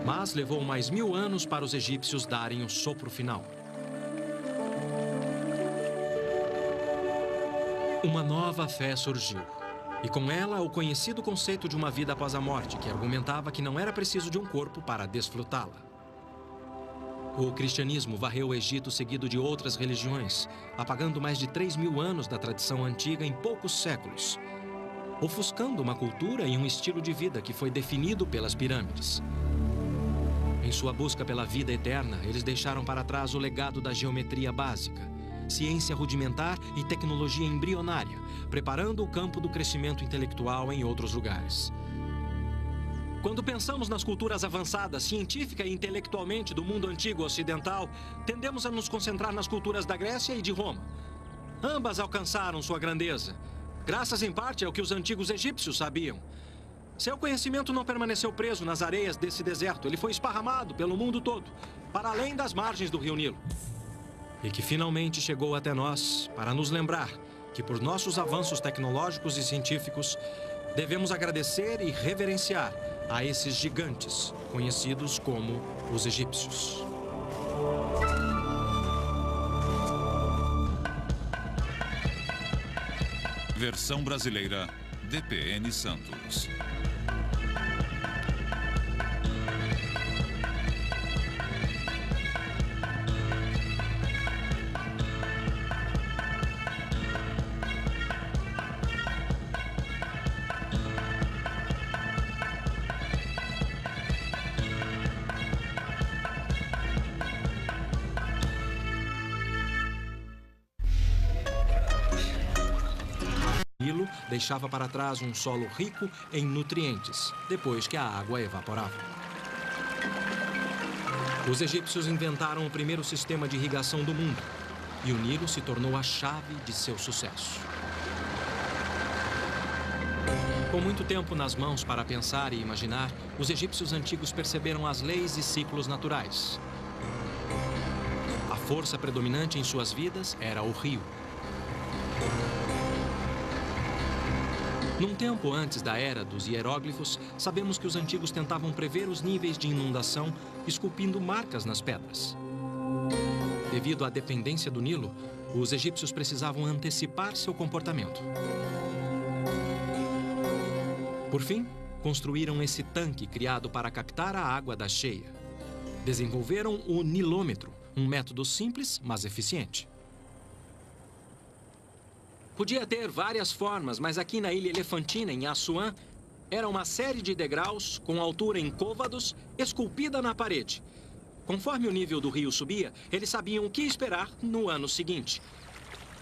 Mas levou mais 1000 anos para os egípcios darem o sopro final. Uma nova fé surgiu. E com ela, o conhecido conceito de uma vida após a morte, que argumentava que não era preciso de um corpo para desfrutá-la. O cristianismo varreu o Egito seguido de outras religiões, apagando mais de 3000 anos da tradição antiga em poucos séculos, ofuscando uma cultura e um estilo de vida que foi definido pelas pirâmides. Em sua busca pela vida eterna, eles deixaram para trás o legado da geometria básica, ciência rudimentar e tecnologia embrionária, preparando o campo do crescimento intelectual em outros lugares. Quando pensamos nas culturas avançadas, científica e intelectualmente do mundo antigo ocidental, tendemos a nos concentrar nas culturas da Grécia e de Roma. Ambas alcançaram sua grandeza, graças em parte ao que os antigos egípcios sabiam. Seu conhecimento não permaneceu preso nas areias desse deserto, ele foi esparramado pelo mundo todo, para além das margens do Rio Nilo. E que finalmente chegou até nós para nos lembrar que, por nossos avanços tecnológicos e científicos, devemos agradecer e reverenciar a esses gigantes, conhecidos como os egípcios. Versão brasileira, DPN Santos. Nilo deixava para trás um solo rico em nutrientes, depois que a água evaporava. Os egípcios inventaram o primeiro sistema de irrigação do mundo, e o Nilo se tornou a chave de seu sucesso. Com muito tempo nas mãos para pensar e imaginar, os egípcios antigos perceberam as leis e ciclos naturais. A força predominante em suas vidas era o rio. Num tempo antes da era dos hieróglifos, sabemos que os antigos tentavam prever os níveis de inundação, esculpindo marcas nas pedras. Devido à dependência do Nilo, os egípcios precisavam antecipar seu comportamento. Por fim, construíram esse tanque criado para captar a água da cheia. Desenvolveram o nilômetro, um método simples, mas eficiente. Podia ter várias formas, mas aqui na ilha Elefantina, em Assuã, era uma série de degraus com altura em côvados, esculpida na parede. Conforme o nível do rio subia, eles sabiam o que esperar no ano seguinte.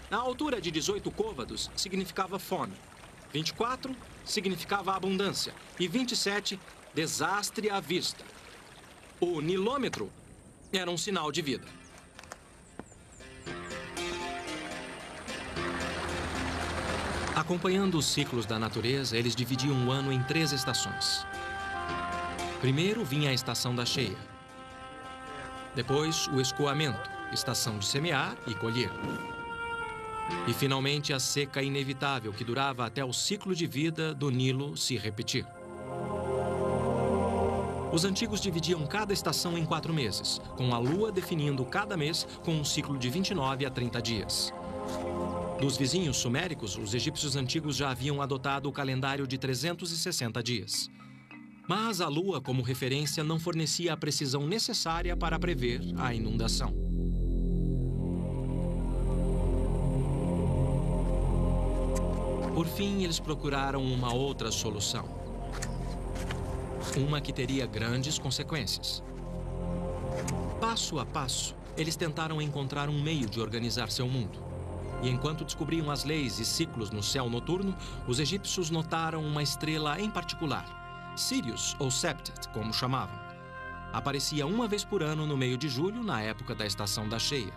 A altura de 18 côvados significava fome, 24 significava abundância e 27, desastre à vista. O nilômetro era um sinal de vida. Acompanhando os ciclos da natureza, eles dividiam o ano em 3 estações. Primeiro vinha a estação da cheia. Depois, o escoamento, estação de semear e colher. E, finalmente, a seca inevitável, que durava até o ciclo de vida do Nilo se repetir. Os antigos dividiam cada estação em 4 meses, com a lua definindo cada mês com um ciclo de 29 a 30 dias. Dos vizinhos suméricos, os egípcios antigos já haviam adotado o calendário de 360 dias. Mas a lua, como referência, não fornecia a precisão necessária para prever a inundação. Por fim, eles procuraram uma outra solução. Uma que teria grandes consequências. Passo a passo, eles tentaram encontrar um meio de organizar seu mundo. E enquanto descobriam as leis e ciclos no céu noturno, os egípcios notaram uma estrela em particular, Sirius, ou Septet, como chamavam. Aparecia uma vez por ano no meio de julho, na época da estação da cheia.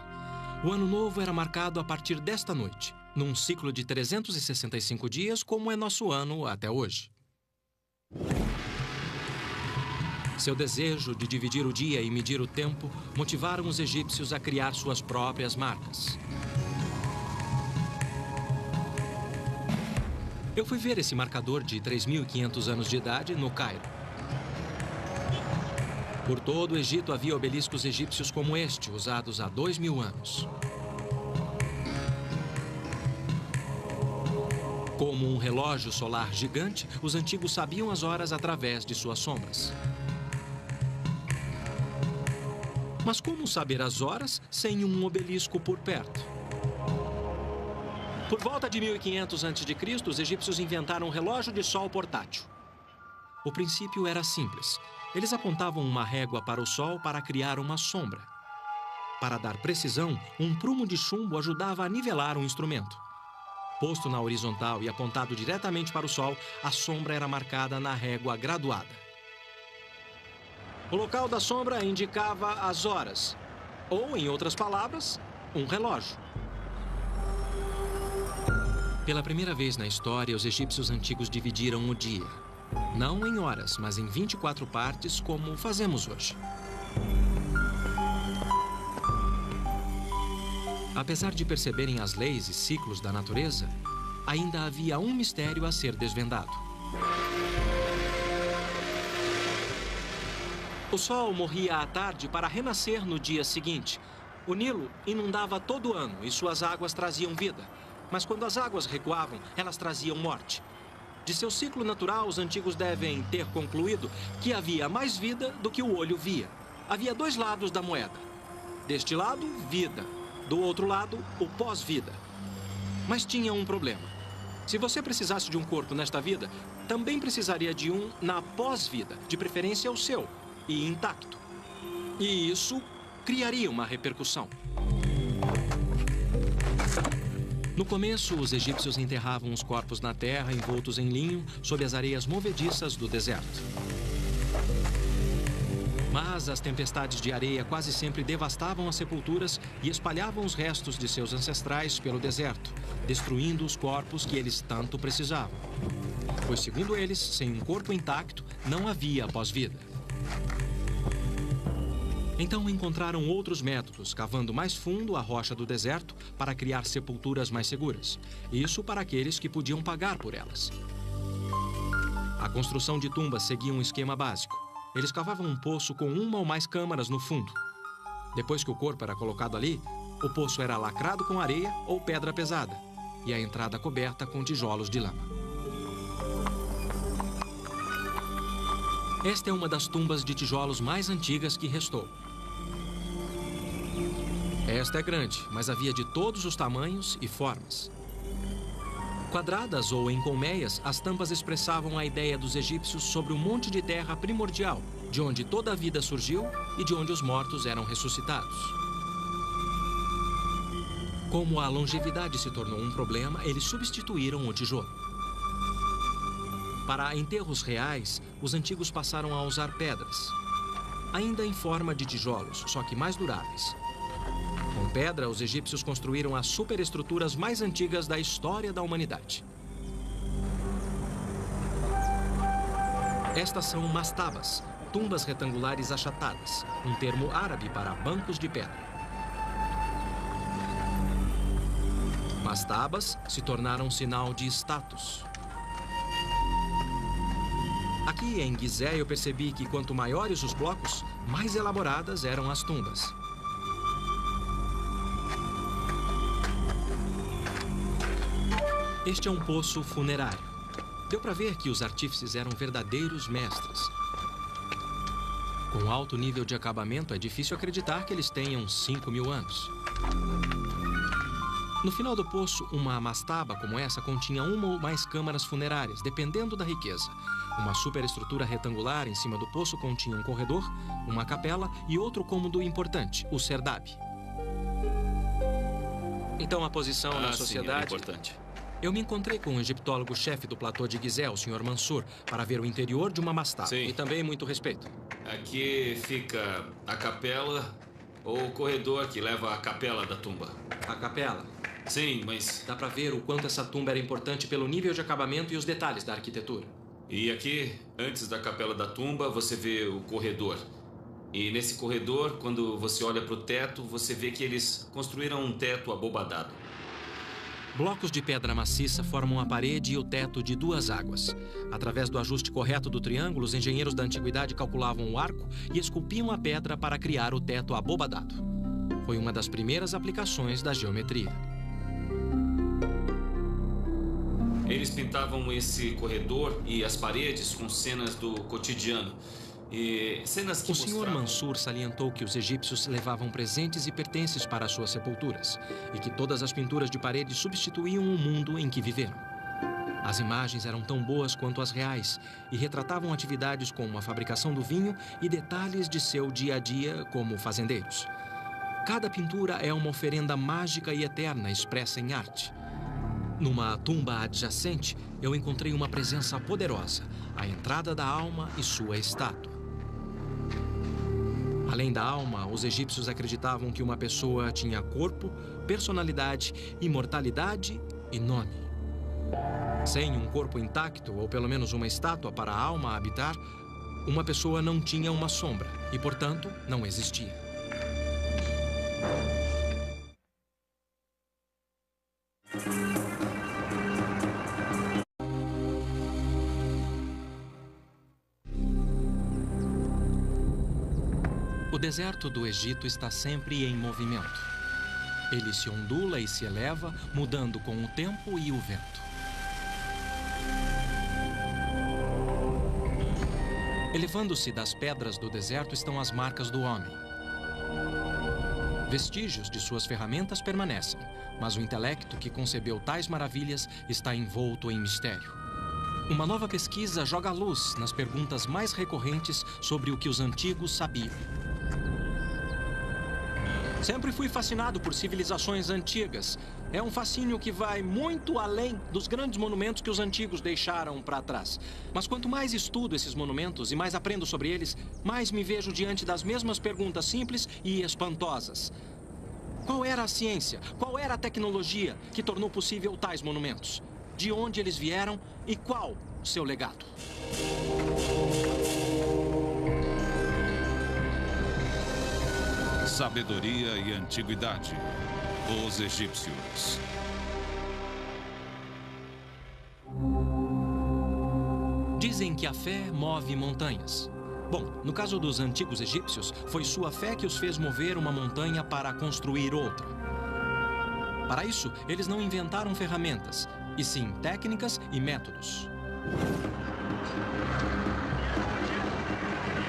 O ano novo era marcado a partir desta noite, num ciclo de 365 dias, como é nosso ano até hoje. Seu desejo de dividir o dia e medir o tempo motivaram os egípcios a criar suas próprias marcas. Eu fui ver esse marcador de 3.500 anos de idade no Cairo. Por todo o Egito havia obeliscos egípcios como este, usados há 2.000 anos. Como um relógio solar gigante, os antigos sabiam as horas através de suas sombras. Mas como saber as horas sem um obelisco por perto? Por volta de 1500 a.C., os egípcios inventaram um relógio de sol portátil. O princípio era simples. Eles apontavam uma régua para o sol para criar uma sombra. Para dar precisão, um prumo de chumbo ajudava a nivelar o instrumento. Posto na horizontal e apontado diretamente para o sol, a sombra era marcada na régua graduada. O local da sombra indicava as horas, ou, em outras palavras, um relógio. Pela primeira vez na história, os egípcios antigos dividiram o dia. Não em horas, mas em 24 partes, como fazemos hoje. Apesar de perceberem as leis e ciclos da natureza, ainda havia um mistério a ser desvendado. O sol morria à tarde para renascer no dia seguinte. O Nilo inundava todo ano e suas águas traziam vida. Mas quando as águas recuavam, elas traziam morte. De seu ciclo natural, os antigos devem ter concluído que havia mais vida do que o olho via. Havia 2 lados da moeda. Deste lado, vida. Do outro lado, o pós-vida. Mas tinha um problema. Se você precisasse de um corpo nesta vida, também precisaria de um na pós-vida, de preferência o seu, e intacto. E isso criaria uma repercussão. No começo, os egípcios enterravam os corpos na terra, envoltos em linho, sob as areias movediças do deserto. Mas as tempestades de areia quase sempre devastavam as sepulturas e espalhavam os restos de seus ancestrais pelo deserto, destruindo os corpos que eles tanto precisavam. Pois, segundo eles, sem um corpo intacto, não havia pós-vida. Então encontraram outros métodos, cavando mais fundo a rocha do deserto para criar sepulturas mais seguras. Isso para aqueles que podiam pagar por elas. A construção de tumbas seguia um esquema básico. Eles cavavam um poço com uma ou mais câmaras no fundo. Depois que o corpo era colocado ali, o poço era lacrado com areia ou pedra pesada e a entrada coberta com tijolos de lama. Esta é uma das tumbas de tijolos mais antigas que restou. Esta é grande, mas havia de todos os tamanhos e formas. Quadradas ou em colmeias, as tampas expressavam a ideia dos egípcios sobre o monte de terra primordial, de onde toda a vida surgiu e de onde os mortos eram ressuscitados. Como a longevidade se tornou um problema, eles substituíram o tijolo. Para enterros reais, os antigos passaram a usar pedras, ainda em forma de tijolos, só que mais duráveis. Com pedra, os egípcios construíram as superestruturas mais antigas da história da humanidade. Estas são mastabas, tumbas retangulares achatadas, um termo árabe para bancos de pedra. Mastabas se tornaram sinal de status. Aqui em Gizé eu percebi que quanto maiores os blocos, mais elaboradas eram as tumbas. Este é um poço funerário. Deu para ver que os artífices eram verdadeiros mestres. Com alto nível de acabamento, é difícil acreditar que eles tenham 5.000 anos. No final do poço, uma mastaba como essa continha uma ou mais câmaras funerárias, dependendo da riqueza. Uma superestrutura retangular em cima do poço continha um corredor, uma capela e outro cômodo importante, o serdab. Então a posição na sociedade... Sim, é importante. Eu me encontrei com o egiptólogo-chefe do platô de Gizé, o Sr. Mansur, para ver o interior de uma mastaba. Sim. E também muito respeito. Aqui fica a capela ou o corredor que leva à capela da tumba. A capela. Sim, mas... Dá para ver o quanto essa tumba era importante pelo nível de acabamento e os detalhes da arquitetura. E aqui, antes da capela da tumba, você vê o corredor. E nesse corredor, quando você olha para o teto, você vê que eles construíram um teto abobadado. Blocos de pedra maciça formam a parede e o teto de 2 águas. Através do ajuste correto do triângulo, os engenheiros da antiguidade calculavam o arco e esculpiam a pedra para criar o teto abobadado. Foi uma das primeiras aplicações da geometria. Eles pintavam esse corredor e as paredes com cenas do cotidiano. E cenas que O Sr. Mansur salientou que os egípcios levavam presentes e pertences para as suas sepulturas e que todas as pinturas de parede substituíam o mundo em que viveram. As imagens eram tão boas quanto as reais e retratavam atividades como a fabricação do vinho e detalhes de seu dia a dia como fazendeiros. Cada pintura é uma oferenda mágica e eterna expressa em arte. Numa tumba adjacente, eu encontrei uma presença poderosa, a entrada da alma e sua estátua. Além da alma, os egípcios acreditavam que uma pessoa tinha corpo, personalidade, imortalidade e nome. Sem um corpo intacto, ou pelo menos uma estátua para a alma habitar, uma pessoa não tinha uma sombra e, portanto, não existia. O deserto do Egito está sempre em movimento. Ele se ondula e se eleva, mudando com o tempo e o vento. Elevando-se das pedras do deserto estão as marcas do homem. Vestígios de suas ferramentas permanecem, mas o intelecto que concebeu tais maravilhas está envolto em mistério. Uma nova pesquisa joga luz nas perguntas mais recorrentes sobre o que os antigos sabiam. Sempre fui fascinado por civilizações antigas. É um fascínio que vai muito além dos grandes monumentos que os antigos deixaram para trás. Mas quanto mais estudo esses monumentos e mais aprendo sobre eles, mais me vejo diante das mesmas perguntas simples e espantosas. Qual era a ciência? Qual era a tecnologia que tornou possível tais monumentos? De onde eles vieram e qual seu legado? Sabedoria e antiguidade. Os egípcios. Dizem que a fé move montanhas. Bom, no caso dos antigos egípcios, foi sua fé que os fez mover uma montanha para construir outra. Para isso, eles não inventaram ferramentas, e sim técnicas e métodos.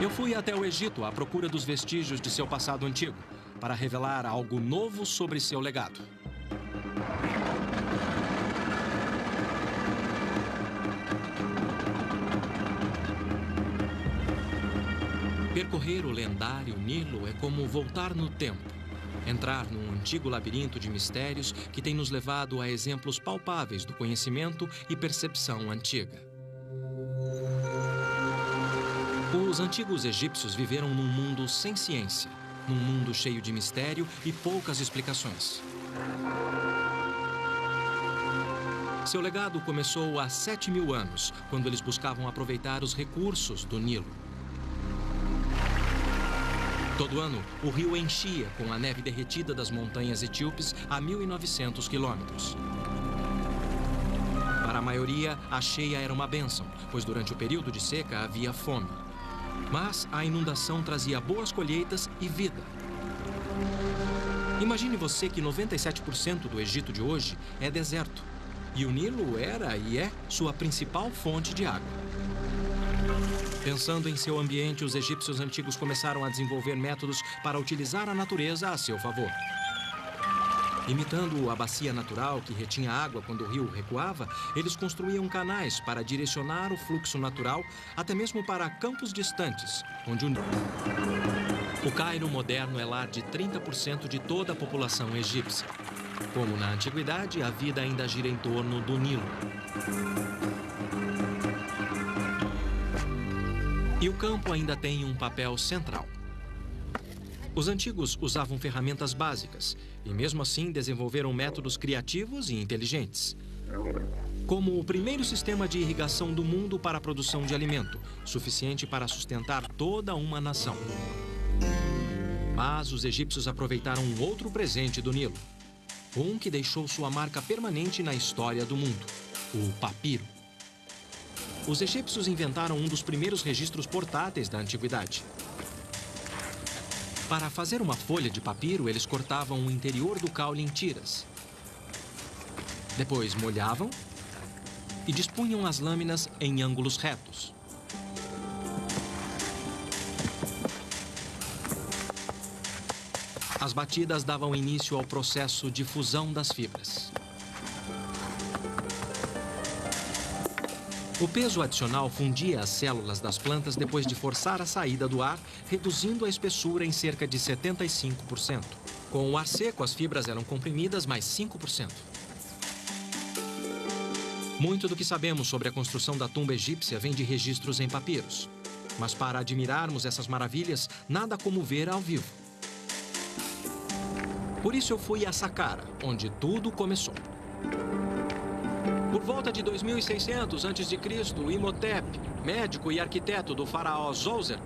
Eu fui até o Egito à procura dos vestígios de seu passado antigo, para revelar algo novo sobre seu legado. Percorrer o lendário Nilo é como voltar no tempo, entrar num antigo labirinto de mistérios que tem nos levado a exemplos palpáveis do conhecimento e percepção antiga. Os antigos egípcios viveram num mundo sem ciência, num mundo cheio de mistério e poucas explicações. Seu legado começou há 7.000 anos, quando eles buscavam aproveitar os recursos do Nilo. Todo ano, o rio enchia com a neve derretida das montanhas etíopes a 1.900 quilômetros. Para a maioria, a cheia era uma bênção, pois durante o período de seca havia fome. Mas a inundação trazia boas colheitas e vida. Imagine você que 97% do Egito de hoje é deserto. E o Nilo era e é sua principal fonte de água. Pensando em seu ambiente, os egípcios antigos começaram a desenvolver métodos para utilizar a natureza a seu favor. Imitando a bacia natural que retinha água quando o rio recuava, eles construíam canais para direcionar o fluxo natural, até mesmo para campos distantes, onde o Cairo moderno é lar de 30% de toda a população egípcia. Como na antiguidade, a vida ainda gira em torno do Nilo. E o campo ainda tem um papel central. Os antigos usavam ferramentas básicas e, mesmo assim, desenvolveram métodos criativos e inteligentes. Como o primeiro sistema de irrigação do mundo para a produção de alimento, suficiente para sustentar toda uma nação. Mas os egípcios aproveitaram um outro presente do Nilo. Um que deixou sua marca permanente na história do mundo: o papiro. Os egípcios inventaram um dos primeiros registros portáteis da antiguidade. Para fazer uma folha de papiro, eles cortavam o interior do caule em tiras. Depois molhavam e dispunham as lâminas em ângulos retos. As batidas davam início ao processo de fusão das fibras. O peso adicional fundia as células das plantas depois de forçar a saída do ar, reduzindo a espessura em cerca de 75%. Com o ar seco, as fibras eram comprimidas mais 5%. Muito do que sabemos sobre a construção da tumba egípcia vem de registros em papiros. Mas para admirarmos essas maravilhas, nada como ver ao vivo. Por isso eu fui a Saqqara, onde tudo começou. Por volta de 2600 a.C., Imhotep, médico e arquiteto do faraó Djoser,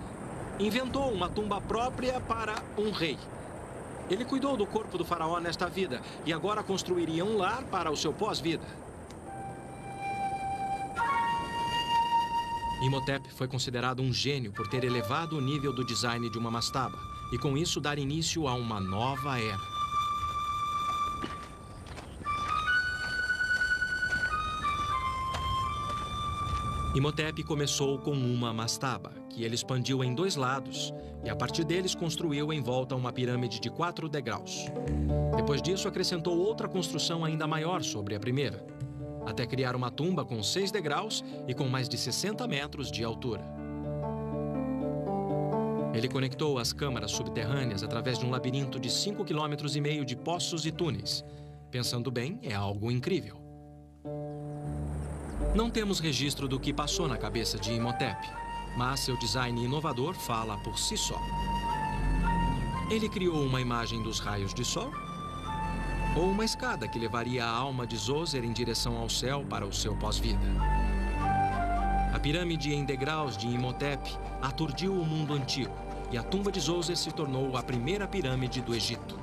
inventou uma tumba própria para um rei. Ele cuidou do corpo do faraó nesta vida e agora construiria um lar para o seu pós-vida. Imhotep foi considerado um gênio por ter elevado o nível do design de uma mastaba e, com isso, dar início a uma nova era. Imhotep começou com uma mastaba, que ele expandiu em 2 lados, e a partir deles construiu em volta uma pirâmide de 4 degraus. Depois disso, acrescentou outra construção ainda maior sobre a primeira, até criar uma tumba com 6 degraus e com mais de 60 metros de altura. Ele conectou as câmaras subterrâneas através de um labirinto de 5,5 km de poços e túneis. Pensando bem, é algo incrível. Não temos registro do que passou na cabeça de Imhotep, mas seu design inovador fala por si só. Ele criou uma imagem dos raios de sol? Ou uma escada que levaria a alma de Zoser em direção ao céu para o seu pós-vida? A pirâmide em degraus de Imhotep aturdiu o mundo antigo e a tumba de Zoser se tornou a primeira pirâmide do Egito.